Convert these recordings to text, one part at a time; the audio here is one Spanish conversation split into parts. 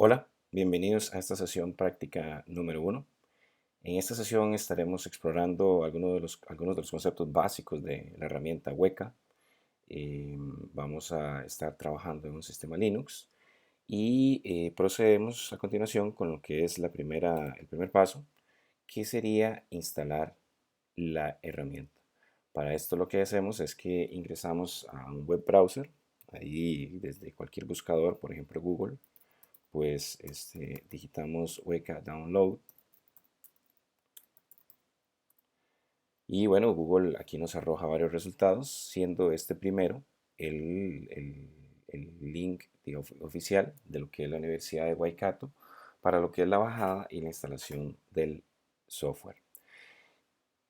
Hola, bienvenidos a esta sesión práctica número uno. En esta sesión estaremos explorando algunos de los conceptos básicos de la herramienta Weka. Vamos a estar trabajando en un sistema Linux y procedemos a continuación con lo que es el primer paso, que sería instalar la herramienta. Para esto lo que hacemos es que ingresamos a un web browser, ahí desde cualquier buscador, por ejemplo Google, pues digitamos Weka Download y bueno, Google aquí nos arroja varios resultados, siendo este primero el link oficial de lo que es la Universidad de Waikato para lo que es la bajada y la instalación del software.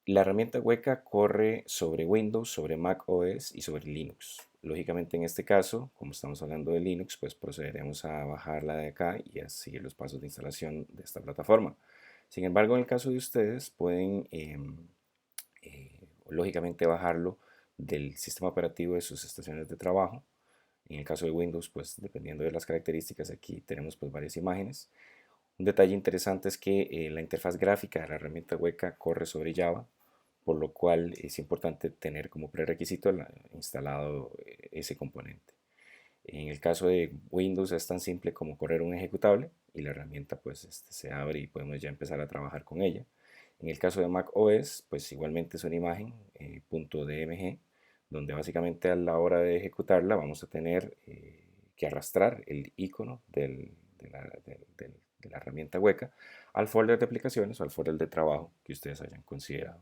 La herramienta Weka corre sobre Windows, sobre Mac OS y sobre Linux. Lógicamente en este caso, como estamos hablando de Linux, pues procederemos a bajarla de acá y a seguir los pasos de instalación de esta plataforma. Sin embargo, en el caso de ustedes, pueden lógicamente bajarlo del sistema operativo de sus estaciones de trabajo. En el caso de Windows, pues dependiendo de las características, aquí tenemos pues varias imágenes. Un detalle interesante es que la interfaz gráfica de la herramienta Weka corre sobre Java, por lo cual es importante tener como prerequisito instalado ese componente. En el caso de Windows es tan simple como correr un ejecutable y la herramienta pues se abre y podemos ya empezar a trabajar con ella. En el caso de Mac OS pues igualmente es una imagen .dmg donde básicamente a la hora de ejecutarla vamos a tener que arrastrar el icono de la herramienta Weka al folder de aplicaciones o al folder de trabajo que ustedes hayan considerado.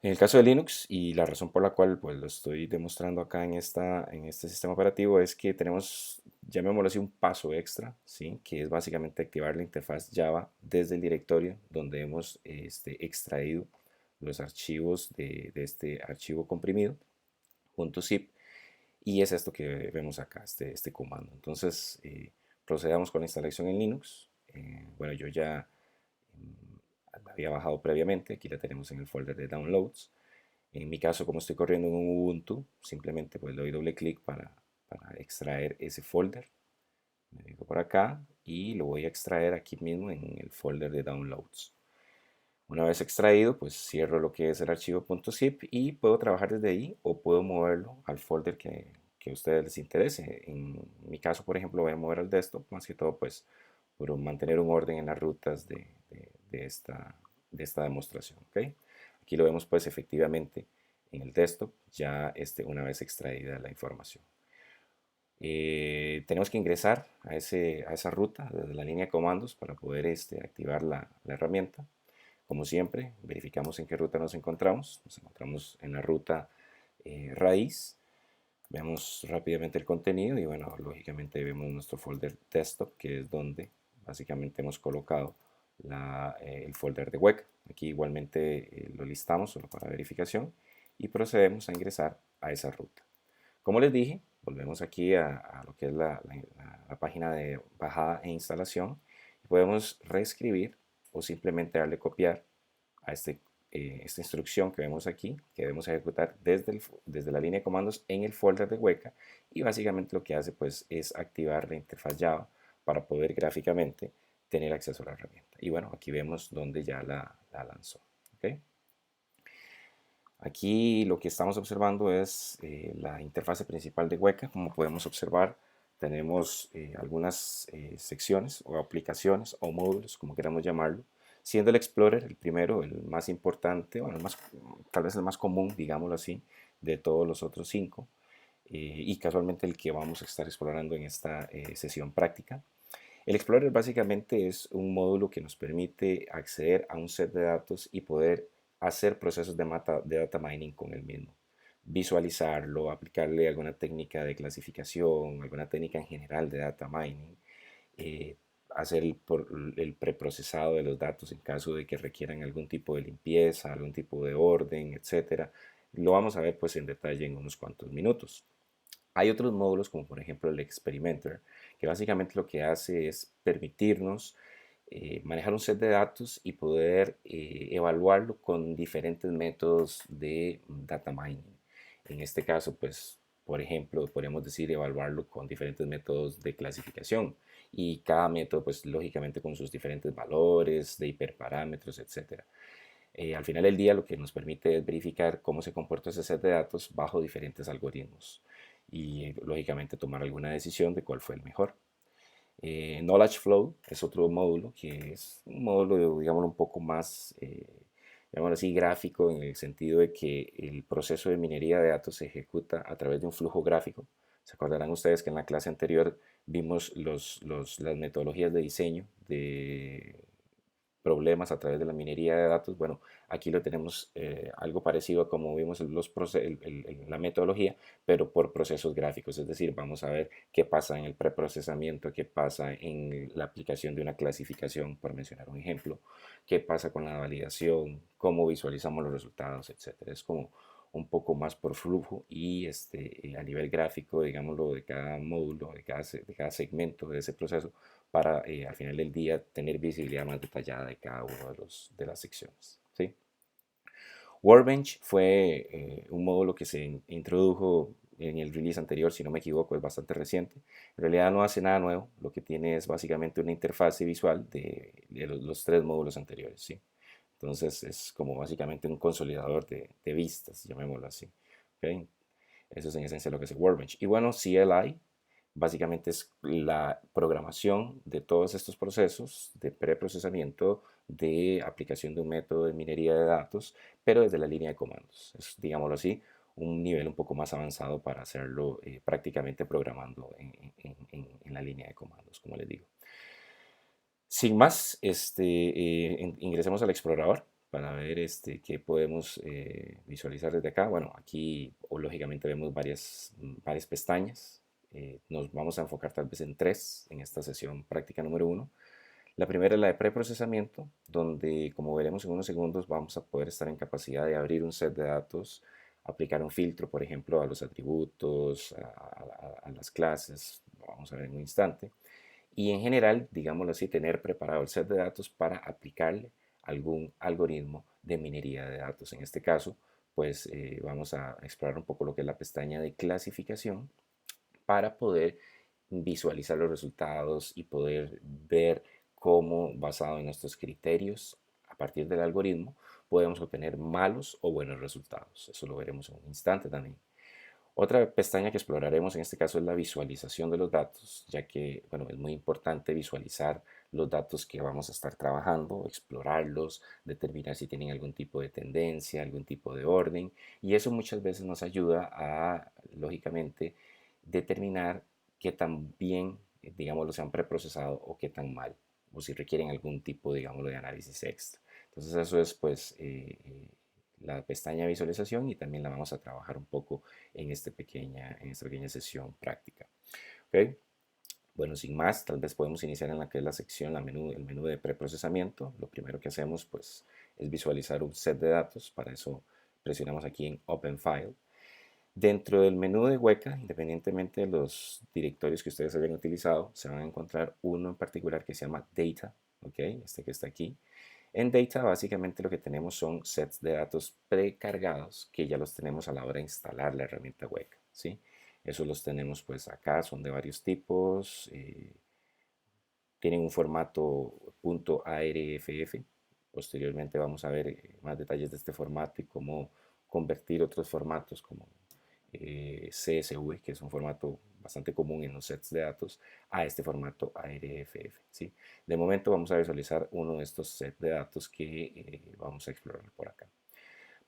En el caso de Linux, y la razón por la cual pues, lo estoy demostrando acá en este sistema operativo es que tenemos, llamémoslo así, un paso extra, ¿sí? Que es básicamente activar la interfaz Java desde el directorio donde hemos extraído los archivos de este archivo comprimido, .zip, y es esto que vemos acá, este comando. Entonces, procedamos con la instalación en Linux. Bueno, yo ya la había bajado previamente, aquí la tenemos en el folder de downloads. En mi caso, como estoy corriendo en un Ubuntu, simplemente pues le doy doble clic para extraer ese folder. Me vengo por acá y lo voy a extraer aquí mismo en el folder de downloads. Una vez extraído, pues cierro lo que es el archivo .zip y puedo trabajar desde ahí o puedo moverlo al folder que a ustedes les interese. En mi caso, por ejemplo, voy a mover al desktop, más que todo pues por mantener un orden en las rutas de esta demostración. ¿Okay? Aquí lo vemos pues efectivamente en el desktop, ya una vez extraída la información. Tenemos que ingresar a esa ruta desde la línea de comandos para poder activar la herramienta. Como siempre, verificamos en qué ruta nos encontramos. Nos encontramos en la ruta raíz. Vemos rápidamente el contenido y bueno, lógicamente vemos nuestro folder desktop, que es donde básicamente hemos colocado el folder de Weka. Aquí igualmente lo listamos solo para verificación y procedemos a ingresar a esa ruta. Como les dije, volvemos aquí a lo que es la página de bajada e instalación. Podemos reescribir o simplemente darle copiar a esta instrucción que vemos aquí, que debemos ejecutar desde la línea de comandos en el folder de Weka, y básicamente lo que hace pues es activar la interfaz Java para poder gráficamente tener acceso a la herramienta. Y bueno, aquí vemos donde ya la lanzó. ¿Okay? Aquí lo que estamos observando es la interfase principal de Weka. Como podemos observar, tenemos algunas secciones o aplicaciones o módulos, como queramos llamarlo, siendo el Explorer el primero, el más importante, bueno, tal vez el más común, digámoslo así, de todos los otros 5, y casualmente el que vamos a estar explorando en esta sesión práctica. El Explorer básicamente es un módulo que nos permite acceder a un set de datos y poder hacer procesos de data mining con el mismo. Visualizarlo, aplicarle alguna técnica de clasificación, alguna técnica en general de data mining, eh, hacer el preprocesado de los datos en caso de que requieran algún tipo de limpieza, algún tipo de orden, etcétera. Lo vamos a ver pues en detalle en unos cuantos minutos. Hay otros módulos como por ejemplo el Experimenter, que básicamente lo que hace es permitirnos manejar un set de datos y poder evaluarlo con diferentes métodos de data mining. En este caso, pues Por ejemplo, podríamos decir evaluarlo con diferentes métodos de clasificación y cada método, pues lógicamente con sus diferentes valores, de hiperparámetros, etcétera. Al final del día lo que nos permite es verificar cómo se comporta ese set de datos bajo diferentes algoritmos y lógicamente tomar alguna decisión de cuál fue el mejor. Knowledge Flow es otro módulo que es un módulo, digamos, un poco más, digámoslo así, gráfico en el sentido de que el proceso de minería de datos se ejecuta a través de un flujo gráfico. Se acordarán ustedes que en la clase anterior vimos las metodologías de diseño de problemas a través de la minería de datos. Bueno, aquí lo tenemos algo parecido a como vimos la metodología, pero por procesos gráficos. Es decir, vamos a ver qué pasa en el preprocesamiento, qué pasa en la aplicación de una clasificación, por mencionar un ejemplo, qué pasa con la validación, cómo visualizamos los resultados, etcétera. Es como un poco más por flujo y a nivel gráfico, digámoslo, de cada módulo, de cada segmento de ese proceso, para al final del día tener visibilidad más detallada de cada uno de las secciones. ¿Sí? Workbench fue un módulo que se introdujo en el release anterior, si no me equivoco, es bastante reciente. En realidad no hace nada nuevo, lo que tiene es básicamente una interfase visual de los tres módulos anteriores. ¿Sí? Entonces es como básicamente un consolidador de vistas, llamémoslo así. ¿Okay? Eso es en esencia lo que es Workbench. Y bueno, CLI básicamente es la programación de todos estos procesos de preprocesamiento, de aplicación de un método de minería de datos, pero desde la línea de comandos. Es, digámoslo así, un nivel un poco más avanzado para hacerlo prácticamente programando en la línea de comandos, como les digo. Sin más, ingresemos al explorador para ver qué podemos visualizar desde acá. Bueno, aquí lógicamente vemos varias pestañas. Nos vamos a enfocar tal vez en tres en esta sesión práctica número uno. La primera es la de preprocesamiento, donde como veremos en unos segundos vamos a poder estar en capacidad de abrir un set de datos, aplicar un filtro, por ejemplo, a los atributos, a las clases. Lo vamos a ver en un instante y en general, digámoslo así, tener preparado el set de datos para aplicarle algún algoritmo de minería de datos. En este caso, pues vamos a explorar un poco lo que es la pestaña de clasificación para poder visualizar los resultados y poder ver cómo, basado en nuestros criterios, a partir del algoritmo, podemos obtener malos o buenos resultados. Eso lo veremos en un instante también. Otra pestaña que exploraremos en este caso es la visualización de los datos, ya que bueno, es muy importante visualizar los datos que vamos a estar trabajando, explorarlos, determinar si tienen algún tipo de tendencia, algún tipo de orden, y eso muchas veces nos ayuda a, lógicamente, determinar qué tan bien, digámoslo, se han preprocesado o qué tan mal, o si requieren algún tipo, digámoslo, de análisis extra. Entonces eso es pues la pestaña de visualización y también la vamos a trabajar un poco en esta pequeña sesión práctica. ¿Okay? Bueno, sin más, tal vez podemos iniciar en la que es la sección, el menú de preprocesamiento. Lo primero que hacemos pues es visualizar un set de datos. Para eso presionamos aquí en Open File. Dentro del menú de Weka, independientemente de los directorios que ustedes hayan utilizado, se van a encontrar uno en particular que se llama Data, ¿okay? Este que está aquí. En Data básicamente lo que tenemos son sets de datos precargados que ya los tenemos a la hora de instalar la herramienta Weka, ¿sí? Esos los tenemos pues acá, son de varios tipos, tienen un formato .arff. Posteriormente vamos a ver más detalles de este formato y cómo convertir otros formatos como CSV, que es un formato bastante común en los sets de datos, a este formato ARFF. ¿Sí? De momento vamos a visualizar uno de estos sets de datos que vamos a explorar por acá.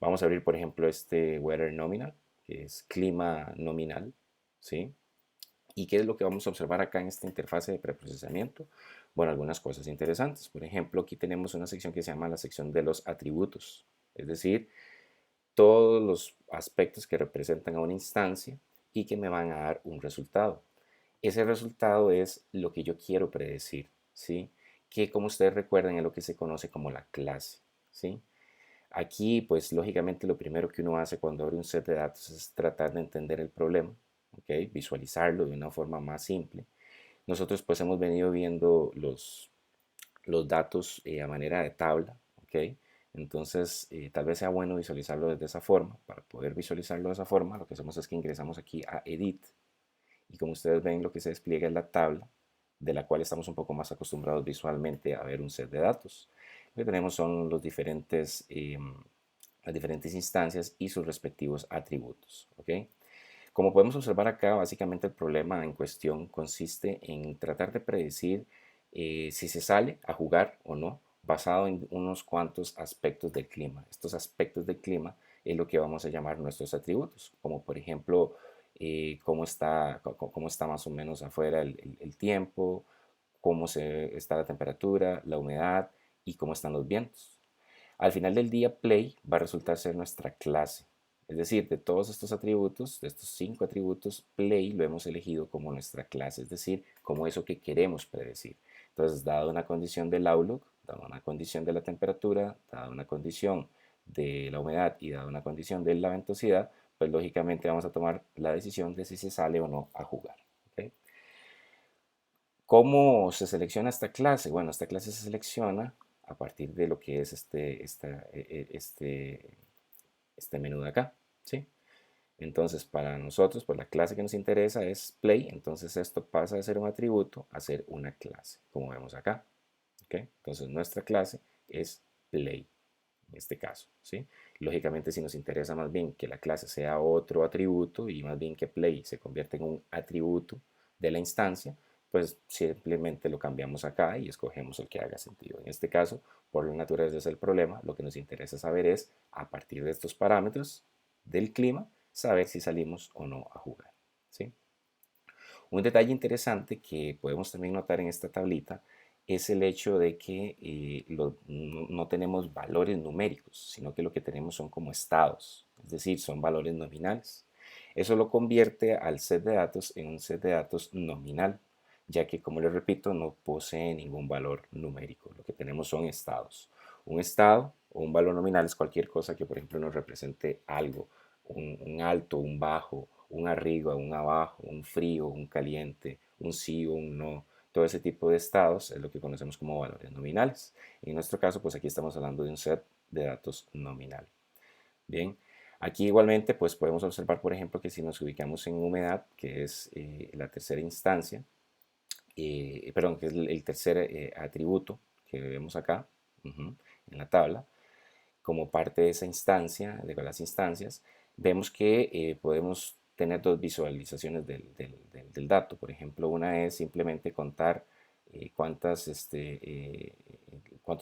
Vamos a abrir, por ejemplo, este Weather Nominal, que es clima nominal. ¿Sí? ¿Y qué es lo que vamos a observar acá en esta interfase de preprocesamiento? Bueno, algunas cosas interesantes. Por ejemplo, aquí tenemos una sección que se llama la sección de los atributos, es decir, todos los aspectos que representan a una instancia y que me van a dar un resultado. Ese resultado es lo que yo quiero predecir, ¿sí? Que como ustedes recuerdan es lo que se conoce como la clase, ¿sí? Aquí, pues lógicamente lo primero que uno hace cuando abre un set de datos es tratar de entender el problema, ¿ok? Visualizarlo de una forma más simple. Nosotros pues hemos venido viendo los datos a manera de tabla, ¿ok? Entonces, tal vez sea bueno visualizarlo de esa forma. Para poder visualizarlo de esa forma, lo que hacemos es que ingresamos aquí a Edit y como ustedes ven, lo que se despliega es la tabla de la cual estamos un poco más acostumbrados visualmente a ver un set de datos. Lo que tenemos son las diferentes instancias y sus respectivos atributos. ¿Ok? Como podemos observar acá, básicamente el problema en cuestión consiste en tratar de predecir si se sale a jugar o no, basado en unos cuantos aspectos del clima. Estos aspectos del clima es lo que vamos a llamar nuestros atributos, como por ejemplo cómo está más o menos afuera el tiempo, está la temperatura, la humedad y cómo están los vientos. Al final del día, Play va a resultar ser nuestra clase. Es decir, de todos estos atributos, de estos 5 atributos, Play lo hemos elegido como nuestra clase, es decir, como eso que queremos predecir. Entonces, dado una condición del Outlook, dado una condición de la temperatura, dado una condición de la humedad y dado una condición de la ventosidad, pues lógicamente vamos a tomar la decisión de si se sale o no a jugar. ¿Okay? ¿Cómo se selecciona esta clase? Bueno, esta clase se selecciona a partir de lo que es este menú de acá, ¿sí? Entonces, para nosotros, pues la clase que nos interesa es play, entonces esto pasa de ser un atributo a ser una clase, como vemos acá, ¿ok? Entonces, nuestra clase es play, en este caso, ¿sí? Lógicamente, si nos interesa más bien que la clase sea otro atributo y más bien que play se convierta en un atributo de la instancia, pues simplemente lo cambiamos acá y escogemos el que haga sentido. En este caso, por la naturaleza del problema, lo que nos interesa saber es, a partir de estos parámetros del clima, saber si salimos o no a jugar, ¿sí? Un detalle interesante que podemos también notar en esta tablita es el hecho de que no tenemos valores numéricos, sino que lo que tenemos son como estados, es decir, son valores nominales. Eso lo convierte al set de datos en un set de datos nominal, ya que, como les repito, no posee ningún valor numérico. Lo que tenemos son estados. Un estado o un valor nominal es cualquier cosa que, por ejemplo, nos represente algo, un alto, un bajo, un arriba, un abajo, un frío, un caliente, un sí o un no. Todo ese tipo de estados es lo que conocemos como valores nominales. En nuestro caso, pues aquí estamos hablando de un set de datos nominal. Bien, aquí igualmente pues podemos observar, por ejemplo, que si nos ubicamos en humedad, que es la tercera instancia, perdón, que es el tercer atributo que vemos acá en la tabla, como parte de esa instancia, de las instancias, vemos que podemos tener dos visualizaciones del dato. Por ejemplo, una es simplemente contar cuántos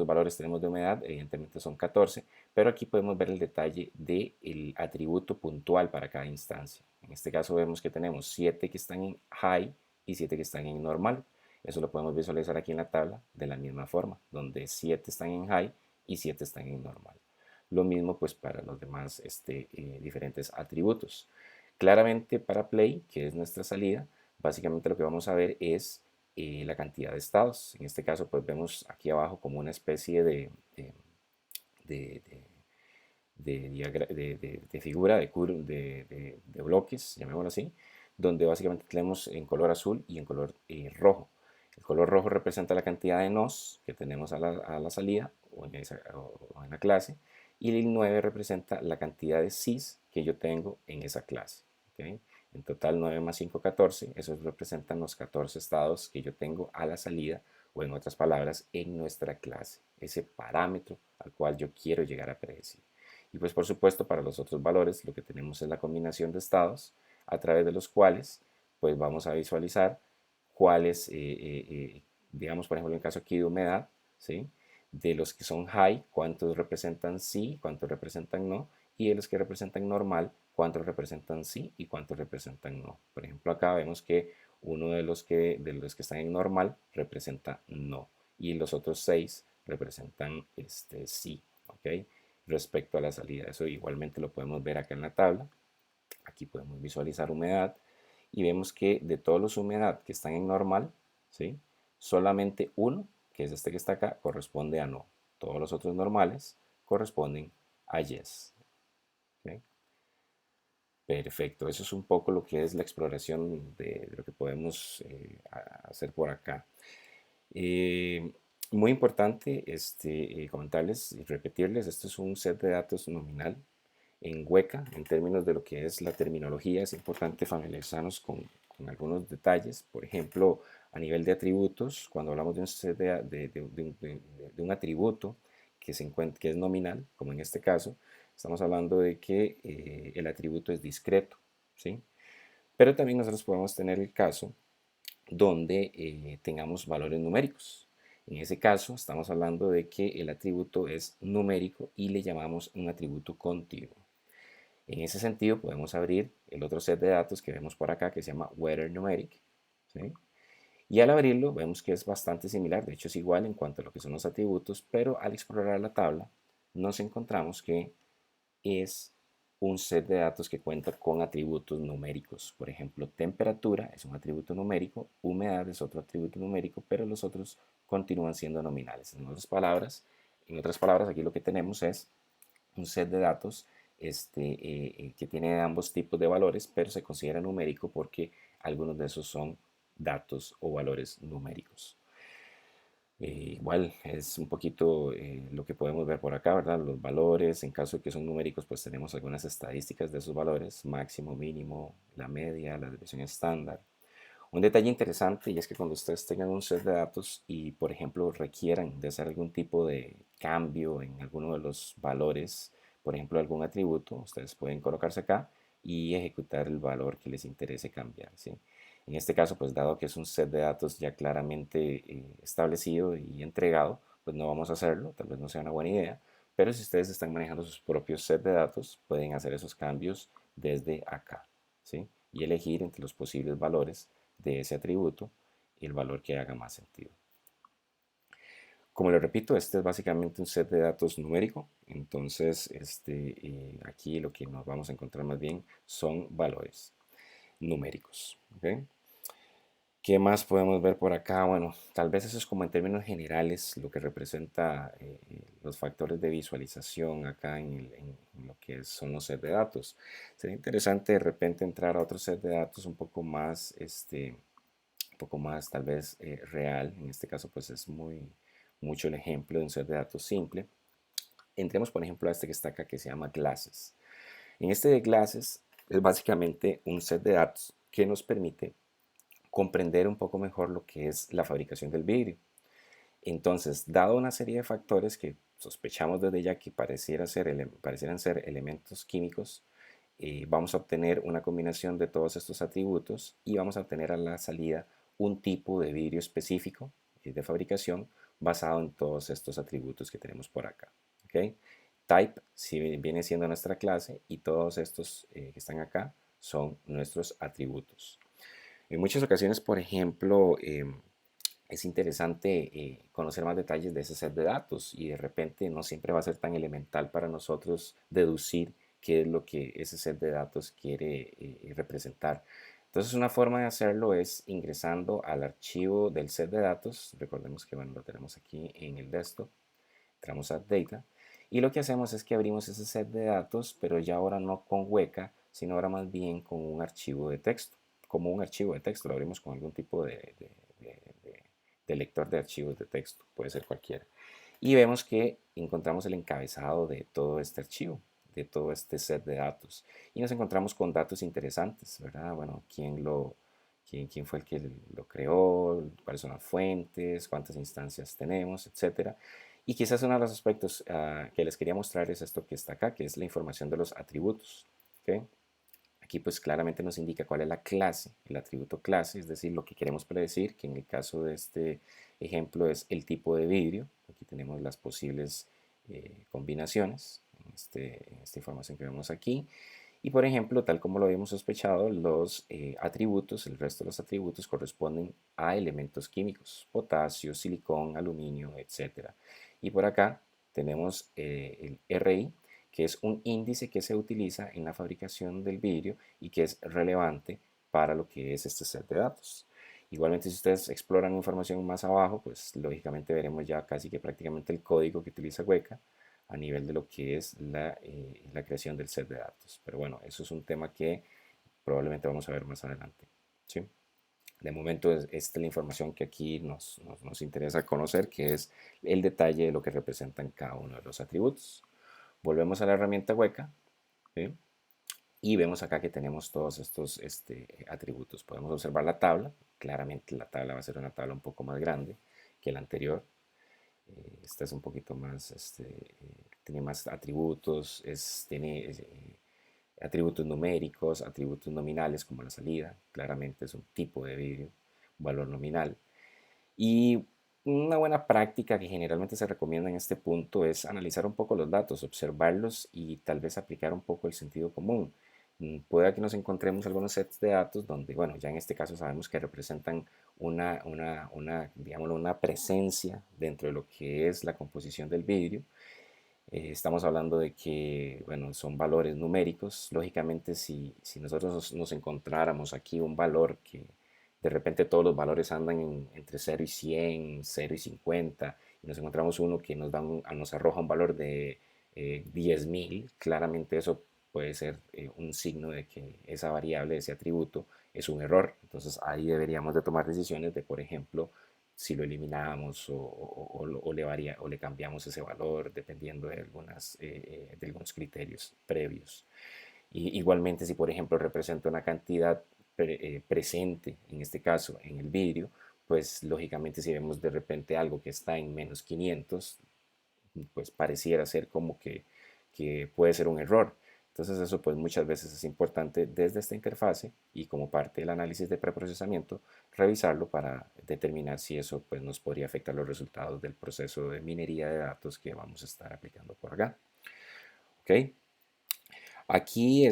valores tenemos de humedad, evidentemente son 14, pero aquí podemos ver el detalle del atributo puntual para cada instancia. En este caso vemos que tenemos 7 que están en high y 7 que están en normal. Eso lo podemos visualizar aquí en la tabla de la misma forma, donde 7 están en high y 7 están en normal. Lo mismo pues para los demás diferentes atributos. Claramente para play, que es nuestra salida, básicamente lo que vamos a ver es la cantidad de estados. En este caso pues vemos aquí abajo como una especie de, de figura, de bloques, llamémoslo así, donde básicamente tenemos en color azul y en color rojo. El color rojo representa la cantidad de nos que tenemos a la salida o en la clase, y el 9 representa la cantidad de sys que yo tengo en esa clase. ¿Okay? En total 9 más 5, 14. Esos representan los 14 estados que yo tengo a la salida, o en otras palabras, en nuestra clase. Ese parámetro al cual yo quiero llegar a predecir. Y pues por supuesto para los otros valores lo que tenemos es la combinación de estados a través de los cuales pues vamos a visualizar cuáles, digamos por ejemplo en el caso aquí de humedad, ¿sí? De los que son high, cuántos representan sí, cuántos representan no, y de los que representan normal, cuántos representan sí y cuántos representan no. Por ejemplo acá vemos que uno de los que están en normal representa no, y los otros 6 representan sí, ¿ok? Respecto a la salida. Eso igualmente lo podemos ver acá en la tabla. Aquí podemos visualizar humedad y vemos que de todos los humedad que están en normal, ¿sí? Solamente uno, que es este que está acá, corresponde a no. Todos los otros normales corresponden a yes. ¿Okay? Perfecto, eso es un poco lo que es la exploración de lo que podemos hacer por acá. Eh, Muy importante comentarles y repetirles, esto es un set de datos nominal en Weka. En términos de lo que es la terminología, es importante familiarizarnos con algunos detalles. Por ejemplo, a nivel de atributos, cuando hablamos de un set de un atributo que es nominal, como en este caso, estamos hablando de que el atributo es discreto, ¿sí? Pero también nosotros podemos tener el caso donde tengamos valores numéricos. En ese caso, estamos hablando de que el atributo es numérico y le llamamos un atributo continuo. En ese sentido, podemos abrir el otro set de datos que vemos por acá, que se llama Weather Numeric, ¿sí? Y al abrirlo, vemos que es bastante similar, de hecho es igual en cuanto a lo que son los atributos, pero al explorar la tabla, nos encontramos que es un set de datos que cuenta con atributos numéricos. Por ejemplo, temperatura es un atributo numérico, humedad es otro atributo numérico, pero los otros continúan siendo nominales. En otras palabras, aquí lo que tenemos es un set de datos que tiene ambos tipos de valores, pero se considera numérico porque algunos de esos son datos o valores numéricos. Igual es un poquito lo que podemos ver por acá, ¿verdad? Los valores, en caso de que son numéricos, pues tenemos algunas estadísticas de esos valores, máximo, mínimo, la media, la desviación estándar. Un detalle interesante y es que cuando ustedes tengan un set de datos y, por ejemplo, requieran de hacer algún tipo de cambio en alguno de los valores, por ejemplo, algún atributo, ustedes pueden colocarse acá y ejecutar el valor que les interese cambiar, ¿sí? En este caso, pues dado que es un set de datos ya claramente establecido y entregado, pues no vamos a hacerlo, tal vez no sea una buena idea, pero si ustedes están manejando sus propios set de datos, pueden hacer esos cambios desde acá, ¿sí? Y elegir entre los posibles valores de ese atributo y el valor que haga más sentido. Como le repito, este es básicamente un set de datos numérico, entonces aquí lo que nos vamos a encontrar más bien son valores numéricos. ¿Okay? ¿Qué más podemos ver por acá? Bueno, tal vez eso es como en términos generales lo que representa los factores de visualización acá en lo que son los sets de datos. Sería interesante de repente entrar a otro set de datos un poco más tal vez real. En este caso pues es mucho el ejemplo de un set de datos simple. Entremos por ejemplo a este que está acá que se llama Glasses. En este de Glasses es básicamente un set de datos que nos permite comprender un poco mejor lo que es la fabricación del vidrio. Entonces, dado una serie de factores que sospechamos desde ya que parecieran ser elementos químicos, vamos a obtener una combinación de todos estos atributos y vamos a obtener a la salida un tipo de vidrio específico de fabricación basado en todos estos atributos que tenemos por acá. ¿Okay? Type si viene siendo nuestra clase y todos estos que están acá son nuestros atributos. En muchas ocasiones, por ejemplo, es interesante conocer más detalles de ese set de datos y de repente no siempre va a ser tan elemental para nosotros deducir qué es lo que ese set de datos quiere representar. Entonces una forma de hacerlo es ingresando al archivo del set de datos. Recordemos que bueno, lo tenemos aquí en el desktop. Entramos a Data y lo que hacemos es que abrimos ese set de datos, pero ya ahora no con Weka, sino ahora más bien con un archivo de texto. Como un archivo de texto, lo abrimos con algún tipo de lector de archivos de texto, puede ser cualquiera. Y vemos que encontramos el encabezado de todo este archivo, de todo este set de datos. Y nos encontramos con datos interesantes, ¿verdad? Bueno, quién fue el que lo creó, cuáles son las fuentes, cuántas instancias tenemos, etcétera. Y quizás uno de los aspectos que les quería mostrar es esto que está acá, que es la información de los atributos. ¿Okay? Aquí pues claramente nos indica cuál es la clase, el atributo clase, es decir, lo que queremos predecir, que en el caso de este ejemplo es el tipo de vidrio. Aquí tenemos las posibles combinaciones en esta información que vemos aquí. Y por ejemplo, tal como lo habíamos sospechado, los atributos, el resto de los atributos corresponden a elementos químicos, potasio, silicón, aluminio, etc. Y por acá tenemos el RI, que es un índice que se utiliza en la fabricación del vidrio y que es relevante para lo que es este set de datos. Igualmente, si ustedes exploran información más abajo, pues lógicamente veremos ya casi que prácticamente el código que utiliza Weka a nivel de lo que es la creación del set de datos. Pero bueno, eso es un tema que probablemente vamos a ver más adelante. ¿Sí? De momento esta es la información que aquí nos interesa conocer, que es el detalle de lo que representan cada uno de los atributos. Volvemos a la herramienta hueca, ¿sí? Y vemos acá que tenemos todos estos atributos. Podemos observar la tabla. Claramente la tabla va a ser una tabla un poco más grande que la anterior. Esta es un poquito más, tiene más atributos, tiene atributos numéricos, atributos nominales como la salida. Claramente es un tipo de vidrio, un valor nominal. Y una buena práctica que generalmente se recomienda en este punto es analizar un poco los datos, observarlos y tal vez aplicar un poco el sentido común. Puede que nos encontremos algunos sets de datos donde, bueno, ya en este caso sabemos que representan digámoslo, una presencia dentro de lo que es la composición del vidrio. Estamos hablando de que, bueno, son valores numéricos. Lógicamente, si nosotros nos encontráramos aquí un valor que de repente todos los valores andan entre 0 y 100, 0 y 50, y nos encontramos uno que nos arroja un valor de 10.000, claramente eso puede ser un signo de que esa variable, ese atributo, es un error. Entonces ahí deberíamos de tomar decisiones de, por ejemplo, si lo eliminamos o le cambiamos ese valor dependiendo de algunos criterios previos. Igualmente, si por ejemplo representa una cantidad presente, en este caso en el vidrio, pues lógicamente si vemos de repente algo que está en -500, pues pareciera ser como que puede ser un error. Entonces eso pues muchas veces es importante desde esta interfase y como parte del análisis de preprocesamiento revisarlo para determinar si eso pues nos podría afectar los resultados del proceso de minería de datos que vamos a estar aplicando por acá. ¿Ok? Aquí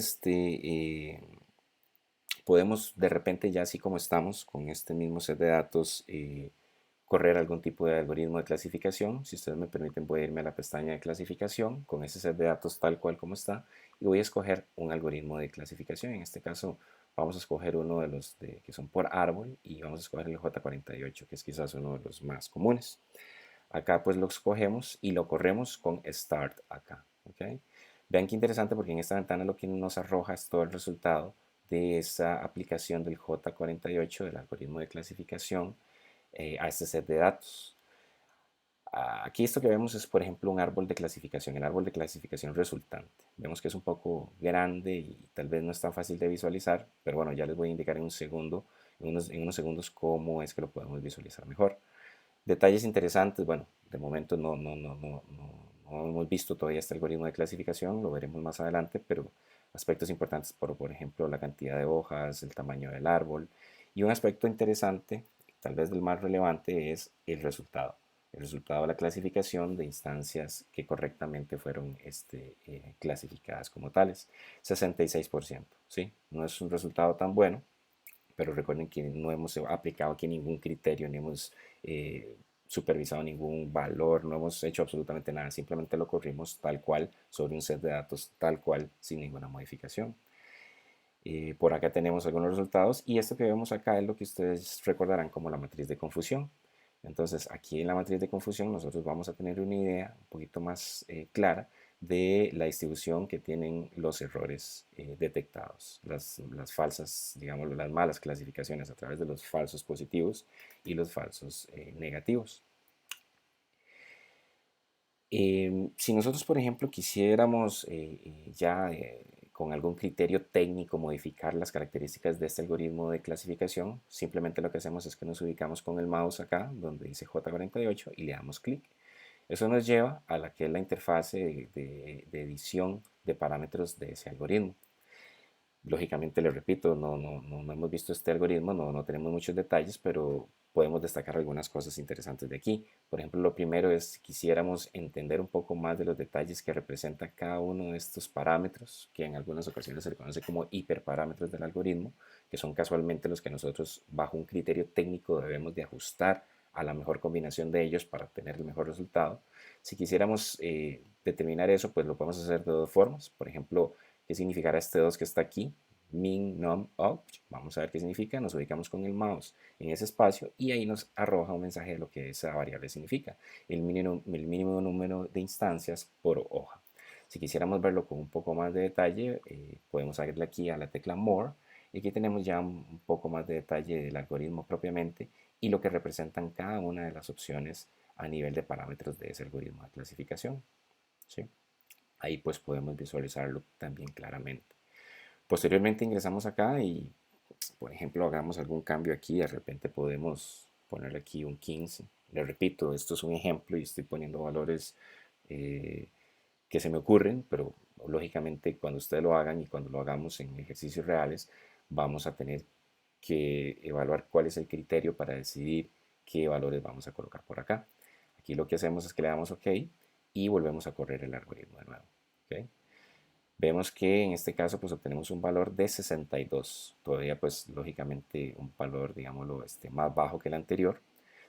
podemos de repente ya así como estamos con este mismo set de datos correr algún tipo de algoritmo de clasificación. Si ustedes me permiten, voy a irme a la pestaña de clasificación con ese set de datos tal cual como está y voy a escoger un algoritmo de clasificación. En este caso vamos a escoger uno de los que son por árbol y vamos a escoger el J48, que es quizás uno de los más comunes. Acá pues lo escogemos y lo corremos con Start acá. ¿Okay? Vean qué interesante porque en esta ventana lo que nos arroja es todo el resultado de esa aplicación del J48, del algoritmo de clasificación, a este set de datos. Aquí esto que vemos es, por ejemplo, un árbol de clasificación, el árbol de clasificación resultante. Vemos que es un poco grande y tal vez no es tan fácil de visualizar, pero bueno, ya les voy a indicar en un segundo, en unos segundos cómo es que lo podemos visualizar mejor. Detalles interesantes, bueno, de momento no hemos visto todavía este algoritmo de clasificación, lo veremos más adelante, pero aspectos importantes, por ejemplo, la cantidad de hojas, el tamaño del árbol, y un aspecto interesante, tal vez el más relevante, es el resultado de la clasificación de instancias que correctamente fueron clasificadas como tales, 66%, ¿sí? No es un resultado tan bueno, pero recuerden que no hemos aplicado aquí ningún criterio, ni hemos supervisado ningún valor, no hemos hecho absolutamente nada, simplemente lo corrimos tal cual sobre un set de datos tal cual sin ninguna modificación. Por acá tenemos algunos resultados y esto que vemos acá es lo que ustedes recordarán como la matriz de confusión. Entonces aquí en la matriz de confusión nosotros vamos a tener una idea un poquito más clara de la distribución que tienen los errores detectados, las falsas, digamos, las malas clasificaciones a través de los falsos positivos y los falsos negativos. Si nosotros, por ejemplo, quisiéramos ya con algún criterio técnico modificar las características de este algoritmo de clasificación, simplemente lo que hacemos es que nos ubicamos con el mouse acá, donde dice J48, y le damos clic. Eso nos lleva a la que es la interfase de edición de parámetros de ese algoritmo. Lógicamente, les repito, no hemos visto este algoritmo, no tenemos muchos detalles, pero podemos destacar algunas cosas interesantes de aquí. Por ejemplo, lo primero es si quisiéramos entender un poco más de los detalles que representa cada uno de estos parámetros, que en algunas ocasiones se le conoce como hiperparámetros del algoritmo, que son casualmente los que nosotros bajo un criterio técnico debemos de ajustar a la mejor combinación de ellos para obtener el mejor resultado. Si quisiéramos determinar eso, pues lo podemos hacer de dos formas. Por ejemplo, ¿qué significará este 2 que está aquí? Min, num, opt. Vamos a ver qué significa. Nos ubicamos con el mouse en ese espacio y ahí nos arroja un mensaje de lo que esa variable significa. El mínimo número de instancias por hoja. Si quisiéramos verlo con un poco más de detalle, podemos darle aquí a la tecla More Y aquí tenemos ya un poco más de detalle del algoritmo propiamente y lo que representan cada una de las opciones a nivel de parámetros de ese algoritmo de clasificación. ¿Sí? Ahí pues podemos visualizarlo también claramente. Posteriormente ingresamos acá y, por ejemplo, hagamos algún cambio aquí. De repente podemos poner aquí un 15. Le repito, esto es un ejemplo y estoy poniendo valores eh, que se me ocurren, pero lógicamente cuando ustedes lo hagan y cuando lo hagamos en ejercicios reales, vamos a tener que evaluar cuál es el criterio para decidir qué valores vamos a colocar por acá. Aquí lo que hacemos es que le damos OK y volvemos a correr el algoritmo de nuevo. ¿Okay? Vemos que en este caso pues obtenemos un valor de 62, todavía pues lógicamente un valor digámoslo más bajo que el anterior.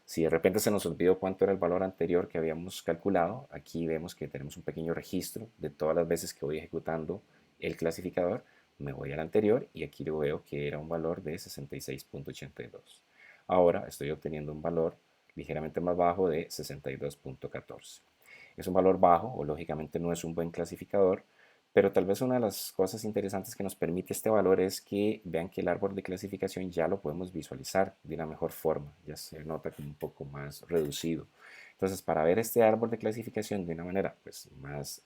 Si de repente se nos olvidó cuánto era el valor anterior que habíamos calculado, aquí vemos que tenemos un pequeño registro de todas las veces que voy ejecutando el clasificador. Me voy al anterior y aquí lo veo que era un valor de 66.82. Ahora estoy obteniendo un valor ligeramente más bajo de 62.14. Es un valor bajo o lógicamente no es un buen clasificador, pero tal vez una de las cosas interesantes que nos permite este valor es que vean que el árbol de clasificación ya lo podemos visualizar de una mejor forma, ya se nota como un poco más reducido. Entonces, para ver este árbol de clasificación de una manera pues, más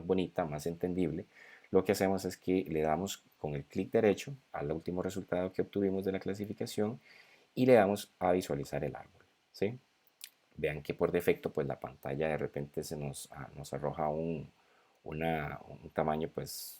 bonita, más entendible, lo que hacemos es que le damos con el clic derecho al último resultado que obtuvimos de la clasificación y le damos a visualizar el árbol. ¿Sí? Vean que por defecto pues la pantalla de repente nos arroja un tamaño pues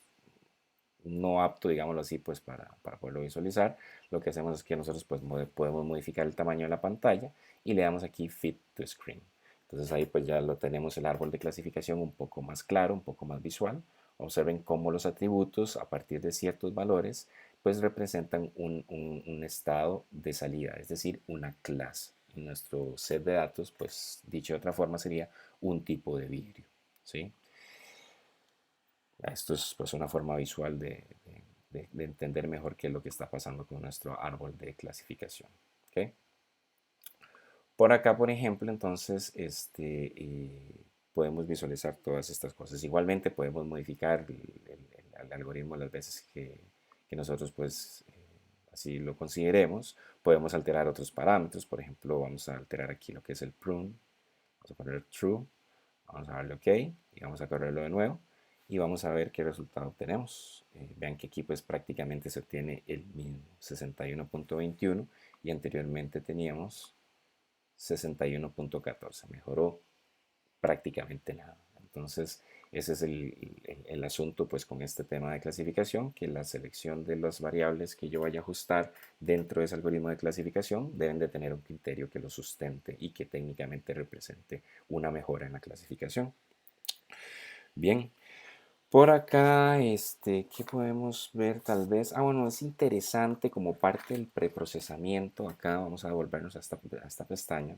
no apto, digámoslo así, pues para poderlo visualizar. Lo que hacemos es que nosotros pues podemos modificar el tamaño de la pantalla y le damos aquí Fit to Screen. Entonces ahí pues ya lo tenemos el árbol de clasificación un poco más claro, un poco más visual. Observen cómo los atributos a partir de ciertos valores pues representan un estado de salida, es decir, una clase. En nuestro set de datos, pues dicho de otra forma sería un tipo de vidrio. ¿Sí? Esto es pues una forma visual de entender mejor qué es lo que está pasando con nuestro árbol de clasificación. ¿Okay? Por acá, por ejemplo, entonces podemos visualizar todas estas cosas. Igualmente podemos modificar el algoritmo las veces que nosotros pues así lo consideremos. Podemos alterar otros parámetros. Por ejemplo, vamos a alterar aquí lo que es el prune. Vamos a poner true. Vamos a darle OK y vamos a correrlo de nuevo y vamos a ver qué resultado obtenemos. Vean que aquí pues prácticamente se obtiene el mismo 61.21 y anteriormente teníamos 61.14. Mejoró prácticamente nada. Entonces, ese es el asunto pues con este tema de clasificación, que la selección de las variables que yo vaya a ajustar dentro de ese algoritmo de clasificación deben de tener un criterio que lo sustente y que técnicamente represente una mejora en la clasificación. Bien, por acá, ¿qué podemos ver tal vez? Bueno, es interesante como parte del preprocesamiento. Acá vamos a devolvernos a esta pestaña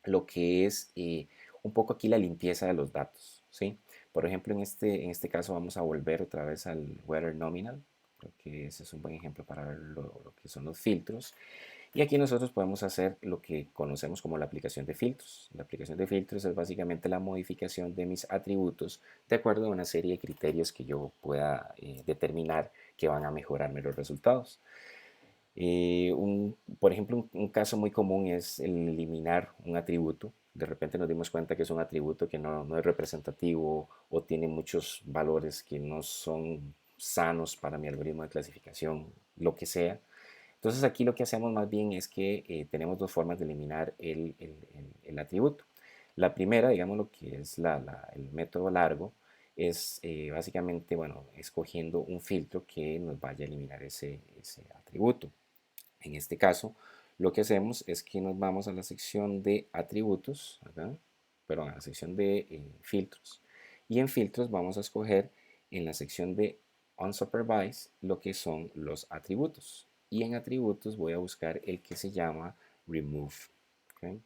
lo que es un poco aquí la limpieza de los datos, ¿sí? Por ejemplo, en este caso vamos a volver otra vez al weather nominal, creo que ese es un buen ejemplo para ver lo que son los filtros. Y aquí nosotros podemos hacer lo que conocemos como la aplicación de filtros. La aplicación de filtros es básicamente la modificación de mis atributos de acuerdo a una serie de criterios que yo pueda determinar que van a mejorarme los resultados. Por ejemplo, un caso muy común es el eliminar un atributo. De repente nos dimos cuenta que es un atributo que no es representativo o tiene muchos valores que no son sanos para mi algoritmo de clasificación, lo que sea. Entonces aquí lo que hacemos más bien es que tenemos dos formas de eliminar el atributo. La primera, digamos lo que es el método largo, es básicamente, bueno, escogiendo un filtro que nos vaya a eliminar ese atributo. En este caso, lo que hacemos es que nos vamos a la sección de atributos, ¿verdad? Perdón, a la sección de filtros. Y en filtros vamos a escoger en la sección de unsupervised lo que son los atributos. Y en atributos voy a buscar el que se llama remove. ¿Okay?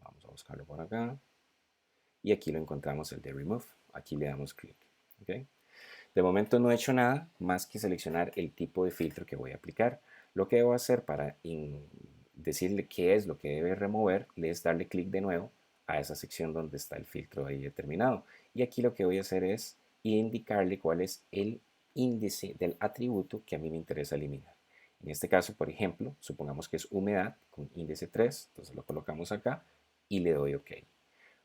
Vamos a buscarlo por acá. Y aquí lo encontramos el de remove. Aquí le damos clic. ¿Okay? De momento no he hecho nada más que seleccionar el tipo de filtro que voy a aplicar. Lo que debo hacer para decirle qué es lo que debe remover es darle clic de nuevo a esa sección donde está el filtro ahí determinado. Y aquí lo que voy a hacer es indicarle cuál es el índice del atributo que a mí me interesa eliminar. En este caso, por ejemplo, supongamos que es humedad con índice 3, entonces lo colocamos acá y le doy OK.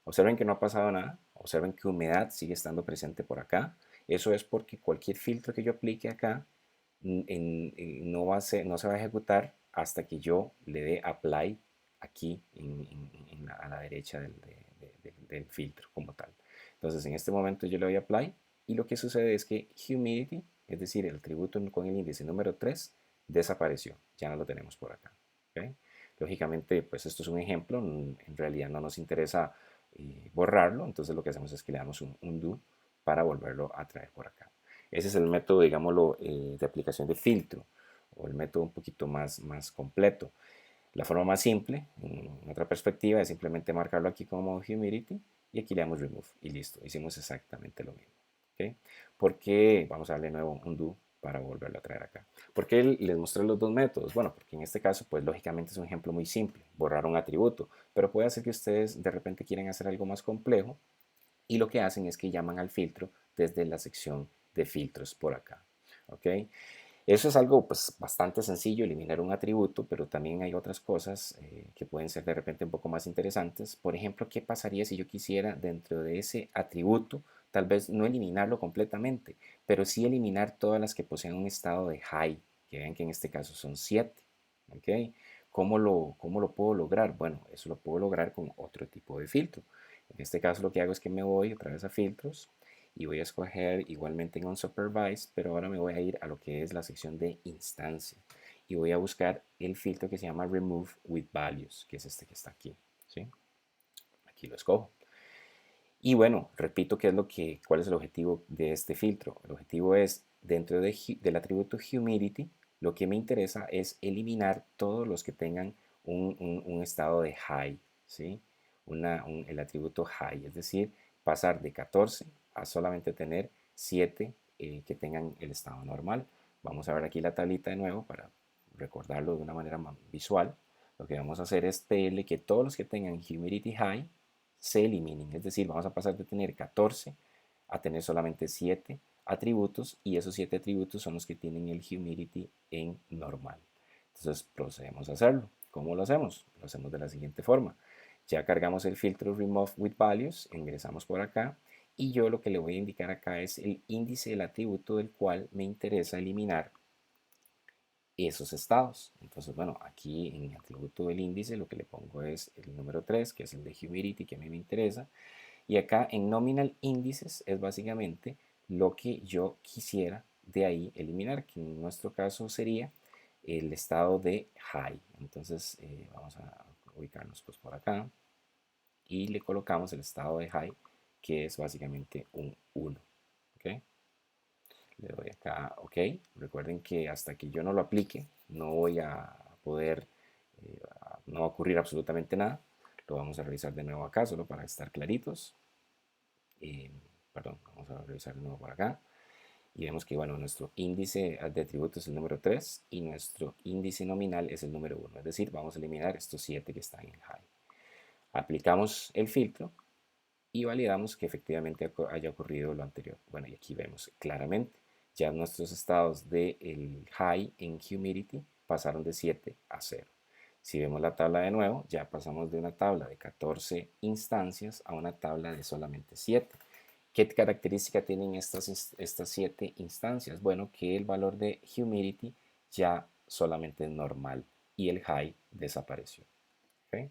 Observen que no ha pasado nada, observen que humedad sigue estando presente por acá. Eso es porque cualquier filtro que yo aplique acá no se va a ejecutar hasta que yo le dé apply aquí a la derecha del filtro como tal. Entonces en este momento yo le doy apply y lo que sucede es que humidity, es decir, el atributo con el índice número 3, desapareció, ya no lo tenemos por acá. ¿Okay? Lógicamente, pues esto es un ejemplo, en realidad no nos interesa borrarlo, entonces lo que hacemos es que le damos un undo para volverlo a traer por acá. Ese es el método, digámoslo, de aplicación de filtro, o el método un poquito más completo. La forma más simple, en otra perspectiva, es simplemente marcarlo aquí como humidity y aquí le damos remove y listo, hicimos exactamente lo mismo. ¿Okay? Porque vamos a darle de nuevo undo para volverlo a traer acá. ¿Por qué les mostré los dos métodos? Bueno, porque en este caso, pues lógicamente es un ejemplo muy simple, borrar un atributo, pero puede ser que ustedes de repente quieren hacer algo más complejo y lo que hacen es que llaman al filtro desde la sección de filtros por acá. ¿Ok? Eso es algo pues, bastante sencillo, eliminar un atributo, pero también hay otras cosas que pueden ser de repente un poco más interesantes. Por ejemplo, ¿qué pasaría si yo quisiera dentro de ese atributo, tal vez no eliminarlo completamente, pero sí eliminar todas las que poseen un estado de high, que vean que en este caso son 7? ¿Okay? ¿Cómo lo puedo lograr? Bueno, eso lo puedo lograr con otro tipo de filtro. En este caso lo que hago es que me voy otra vez a filtros y voy a escoger igualmente en unsupervised, pero ahora me voy a ir a lo que es la sección de instancia y voy a buscar el filtro que se llama remove with values, que es este que está aquí, ¿sí? Aquí lo escojo. Y bueno, repito cuál es el objetivo de este filtro. El objetivo es, dentro del atributo humidity, lo que me interesa es eliminar todos los que tengan un estado de high, ¿sí? El atributo high, es decir, pasar de 14 a solamente tener 7 que tengan el estado normal. Vamos a ver aquí la tablita de nuevo para recordarlo de una manera más visual. Lo que vamos a hacer es pedirle que todos los que tengan humidity high se eliminen. Es decir, vamos a pasar de tener 14 a tener solamente 7 atributos y esos 7 atributos son los que tienen el humidity en normal. Entonces procedemos a hacerlo. ¿Cómo lo hacemos? Lo hacemos de la siguiente forma. Ya cargamos el filtro Remove with Values, ingresamos por acá y yo lo que le voy a indicar acá es el índice del atributo del cual me interesa eliminar esos estados. Entonces, bueno, aquí en el atributo del índice lo que le pongo es el número 3, que es el de humidity que a mí me interesa. Y acá en nominal indices es básicamente lo que yo quisiera de ahí eliminar, que en nuestro caso sería el estado de high. Entonces, vamos a ubicarnos pues por acá y le colocamos el estado de high, que es básicamente un 1. ¿Okay? Le doy acá OK. Recuerden que hasta que yo no lo aplique, no voy a poder, no va a ocurrir absolutamente nada. Lo vamos a revisar de nuevo acá, solo para estar claritos. Perdón, vamos a revisar de nuevo por acá. Y vemos que, bueno, nuestro índice de atributos es el número 3 y nuestro índice nominal es el número 1. Es decir, vamos a eliminar estos 7 que están en high. Aplicamos el filtro y validamos que efectivamente haya ocurrido lo anterior. Bueno, y aquí vemos claramente ya nuestros estados del high en humidity pasaron de 7 a 0. Si vemos la tabla de nuevo, ya pasamos de una tabla de 14 instancias a una tabla de solamente 7. ¿Qué característica tienen estas 7 instancias? Bueno, que el valor de humidity ya solamente es normal y el high desapareció. ¿Okay?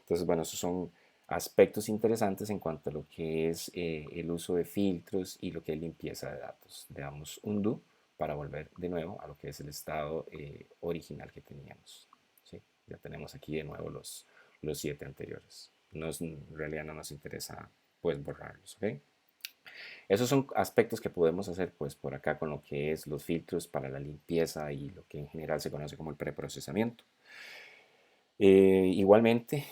Entonces, bueno, esos son aspectos interesantes en cuanto a lo que es el uso de filtros y lo que es limpieza de datos. Le damos undo para volver de nuevo a lo que es el estado original que teníamos. ¿Sí? Ya tenemos aquí de nuevo los 7 anteriores. En realidad no nos interesa pues borrarlos. ¿Okay? Esos son aspectos que podemos hacer pues por acá con lo que es los filtros para la limpieza y lo que en general se conoce como el preprocesamiento. Igualmente,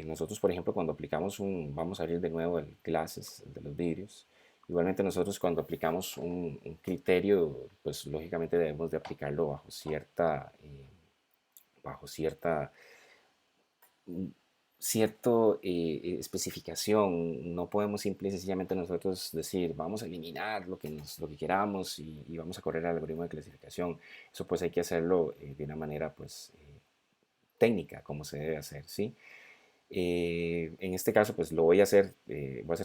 nosotros, por ejemplo, cuando aplicamos vamos a abrir de nuevo el clases de los vídeos. Igualmente nosotros cuando aplicamos un criterio, pues lógicamente debemos de aplicarlo bajo cierta cierto especificación. No podemos simple y sencillamente nosotros decir vamos a eliminar lo que queramos y vamos a correr al algoritmo de clasificación. Eso pues hay que hacerlo de una manera pues técnica, como se debe hacer, ¿sí? En este caso, pues lo voy a hacer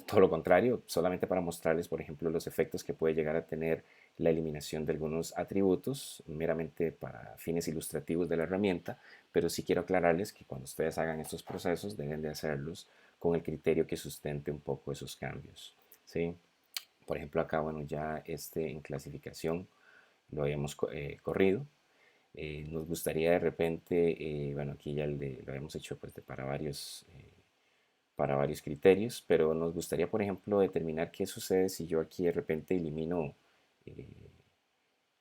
todo lo contrario, solamente para mostrarles, por ejemplo, los efectos que puede llegar a tener la eliminación de algunos atributos, meramente para fines ilustrativos de la herramienta, pero sí quiero aclararles que cuando ustedes hagan estos procesos deben de hacerlos con el criterio que sustente un poco esos cambios, ¿sí? Por ejemplo, acá, bueno, ya en clasificación lo habíamos corrido. Nos gustaría de repente, bueno, aquí ya lo habíamos hecho pues, para varios criterios, pero nos gustaría, por ejemplo, determinar qué sucede si yo aquí de repente elimino eh,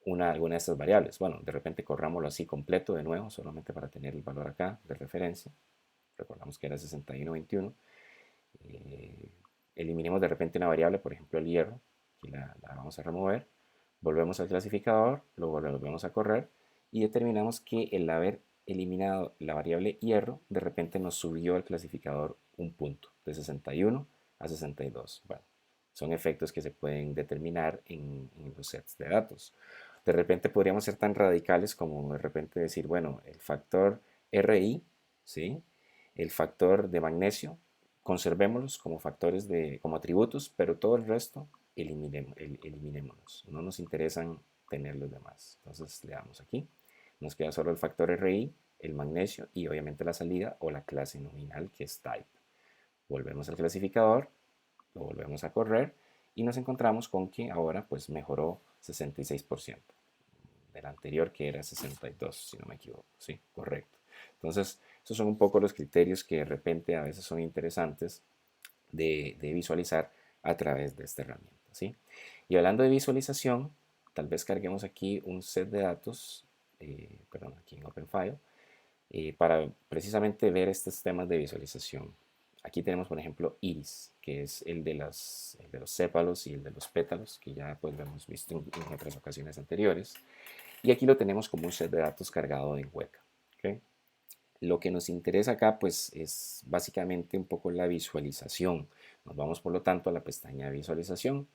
alguna de estas variables. Bueno, de repente corrámoslo así completo de nuevo, solamente para tener el valor acá de referencia. Recordamos que era 6121. Eh, Eliminemos de repente una variable, por ejemplo el hierro, aquí la vamos a remover, volvemos al clasificador, lo volvemos a correr y determinamos que el haber eliminado la variable hierro de repente nos subió al clasificador un punto, de 61 a 62. Bueno, son efectos que se pueden determinar en los sets de datos. De repente podríamos ser tan radicales como de repente decir, bueno, el factor RI, ¿sí? El factor de magnesio, conservémoslos como como atributos, pero todo el resto eliminémoslos. No nos interesan tener los demás. Entonces le damos aquí. Nos queda solo el factor RI, el magnesio y obviamente la salida o la clase nominal que es type. Volvemos al clasificador, lo volvemos a correr y nos encontramos con que ahora pues mejoró 66% del anterior que era 62, si no me equivoco. Sí, correcto. Entonces, esos son un poco los criterios que de repente a veces son interesantes de visualizar a través de esta herramienta. ¿Sí? Y hablando de visualización, tal vez carguemos aquí un set de datos, perdón, aquí en OpenFile, para precisamente ver estos temas de visualización. Aquí tenemos, por ejemplo, iris, que es el de los sépalos y el de los pétalos, que ya pues lo hemos visto en otras ocasiones anteriores. Y aquí lo tenemos como un set de datos cargado en Weka. ¿Okay? Lo que nos interesa acá pues es básicamente un poco la visualización. Nos vamos por lo tanto a la pestaña de visualización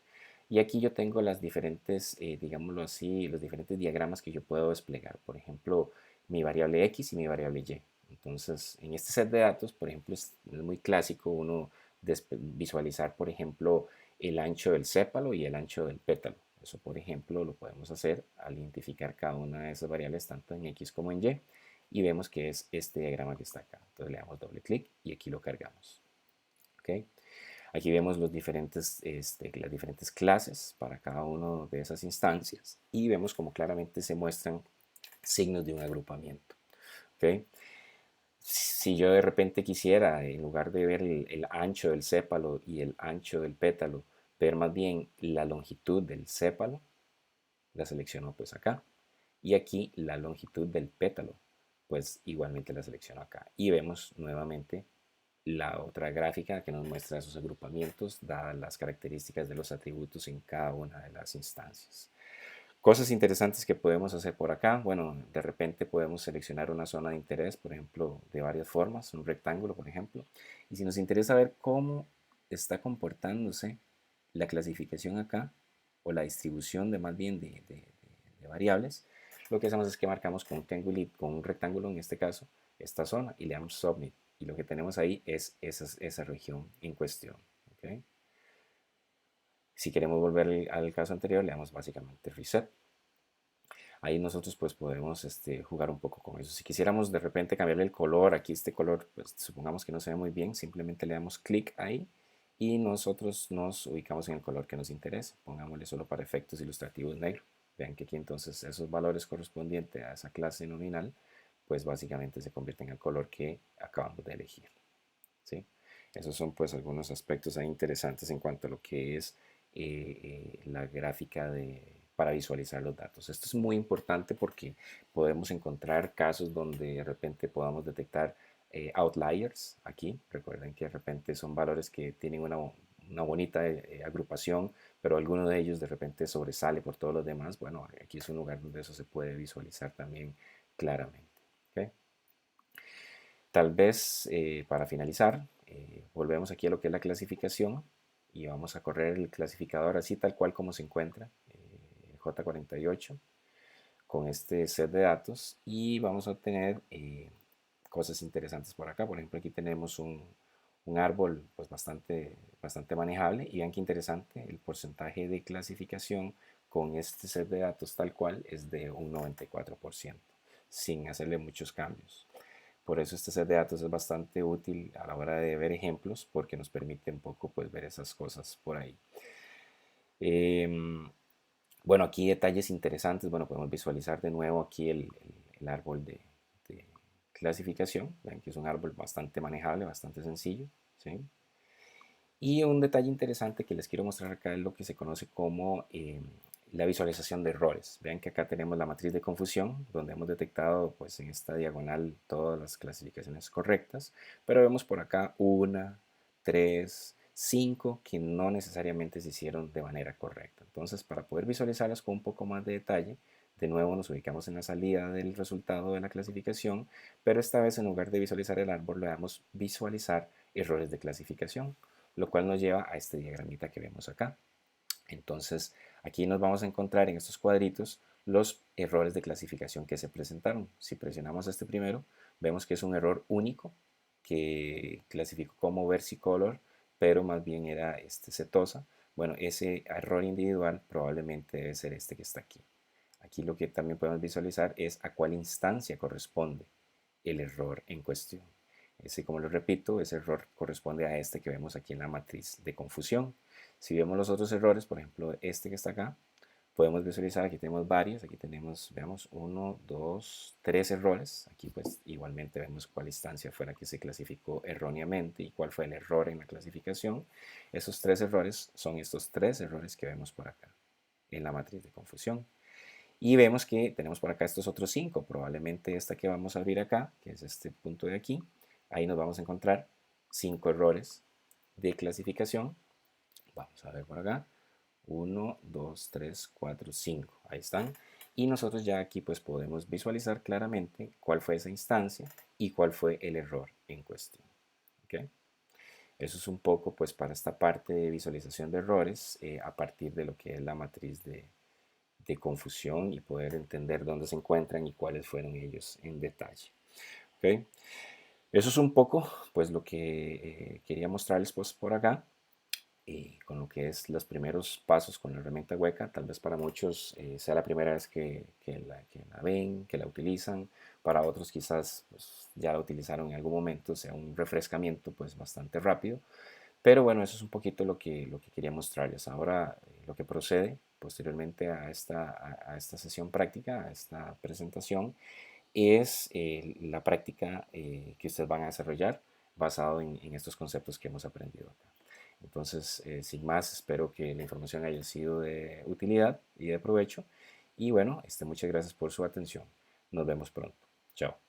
y aquí yo tengo las diferentes, digámoslo así, los diferentes diagramas que yo puedo desplegar. Por ejemplo, mi variable X y mi variable Y. Entonces, en este set de datos, por ejemplo, es muy clásico uno visualizar, por ejemplo, el ancho del sépalo y el ancho del pétalo. Eso, por ejemplo, lo podemos hacer al identificar cada una de esas variables, tanto en X como en Y, y vemos que es este diagrama que está acá. Entonces le damos doble clic y aquí lo cargamos. ¿Okay? Aquí vemos las diferentes clases para cada una de esas instancias y vemos como claramente se muestran signos de un agrupamiento. ¿Okay? Si yo de repente quisiera, en lugar de ver el ancho del sépalo y el ancho del pétalo, ver más bien la longitud del sépalo, la selecciono pues acá. Y aquí la longitud del pétalo, pues igualmente la selecciono acá. Y vemos nuevamente la otra gráfica que nos muestra esos agrupamientos dadas las características de los atributos en cada una de las instancias. Cosas interesantes que podemos hacer por acá, bueno, de repente podemos seleccionar una zona de interés, por ejemplo, de varias formas, un rectángulo, por ejemplo, y si nos interesa ver cómo está comportándose la clasificación acá, o la distribución de más bien de variables, lo que hacemos es que marcamos con un rectángulo, en este caso, esta zona, y le damos Submit, y lo que tenemos ahí es esa región en cuestión. ¿Okay? Si queremos volver al caso anterior, le damos básicamente Reset. Ahí nosotros pues podemos jugar un poco con eso. Si quisiéramos de repente cambiarle el color, aquí este color, pues supongamos que no se ve muy bien, simplemente le damos clic ahí y nosotros nos ubicamos en el color que nos interesa. Pongámosle solo para efectos ilustrativos negro. Vean que aquí entonces esos valores correspondientes a esa clase nominal, pues básicamente se convierten en el color que acabamos de elegir. ¿Sí? Esos son pues algunos aspectos ahí interesantes en cuanto a lo que es la gráfica para visualizar los datos. Esto es muy importante porque podemos encontrar casos donde de repente podamos detectar outliers aquí. Recuerden que de repente son valores que tienen una bonita agrupación, pero alguno de ellos de repente sobresale por todos los demás. Bueno, aquí es un lugar donde eso se puede visualizar también claramente. ¿Okay? Tal vez para finalizar, volvemos aquí a lo que es la clasificación y vamos a correr el clasificador así tal cual como se encuentra, J48, con este set de datos y vamos a obtener cosas interesantes por acá. Por ejemplo, aquí tenemos un árbol pues bastante manejable y vean qué interesante, el porcentaje de clasificación con este set de datos tal cual es de un 94%, sin hacerle muchos cambios. Por eso este set de datos es bastante útil a la hora de ver ejemplos porque nos permite un poco pues ver esas cosas por ahí. Bueno, aquí detalles interesantes. Bueno, podemos visualizar de nuevo aquí el árbol de clasificación. Ven que es un árbol bastante manejable, bastante sencillo, ¿sí? Y un detalle interesante que les quiero mostrar acá es lo que se conoce como la visualización de errores. Vean que acá tenemos la matriz de confusión, donde hemos detectado pues en esta diagonal todas las clasificaciones correctas, pero vemos por acá una, tres, cinco que no necesariamente se hicieron de manera correcta. Entonces, para poder visualizarlas con un poco más de detalle, de nuevo nos ubicamos en la salida del resultado de la clasificación, pero esta vez en lugar de visualizar el árbol, le damos visualizar errores de clasificación, lo cual nos lleva a este diagramita que vemos acá. Entonces, aquí nos vamos a encontrar en estos cuadritos los errores de clasificación que se presentaron. Si presionamos este primero, vemos que es un error único que clasificó como versicolor, pero más bien era setosa. Bueno, ese error individual probablemente debe ser este que está aquí. Aquí lo que también podemos visualizar es a cuál instancia corresponde el error en cuestión. Ese, como les repito, ese error corresponde a este que vemos aquí en la matriz de confusión. Si vemos los otros errores, por ejemplo, este que está acá, podemos visualizar, aquí tenemos varios, aquí tenemos, veamos, 1, 2, 3 errores. Aquí pues igualmente vemos cuál instancia fue la que se clasificó erróneamente y cuál fue el error en la clasificación. Esos 3 errores son estos 3 errores que vemos por acá en la matriz de confusión. Y vemos que tenemos por acá estos otros 5, probablemente esta que vamos a abrir acá, que es este punto de aquí, ahí nos vamos a encontrar 5 errores de clasificación. Vamos a ver por acá, 1, 2, 3, 4, 5, ahí están. Y nosotros ya aquí pues podemos visualizar claramente cuál fue esa instancia y cuál fue el error en cuestión. ¿Okay? Eso es un poco pues para esta parte de visualización de errores a partir de lo que es la matriz de confusión y poder entender dónde se encuentran y cuáles fueron ellos en detalle. ¿Okay? Eso es un poco pues lo que quería mostrarles pues por acá con lo que es los primeros pasos con la herramienta Weka. Tal vez para muchos sea la primera vez que la ven, que la utilizan. Para otros quizás pues, ya la utilizaron en algún momento, sea un refrescamiento pues bastante rápido. Pero bueno, eso es un poquito lo que quería mostrarles. Ahora lo que procede posteriormente a esta sesión práctica, a esta presentación, es la práctica que ustedes van a desarrollar basado en estos conceptos que hemos aprendido acá. Entonces, sin más, espero que la información haya sido de utilidad y de provecho. Y bueno, muchas gracias por su atención. Nos vemos pronto. Chao.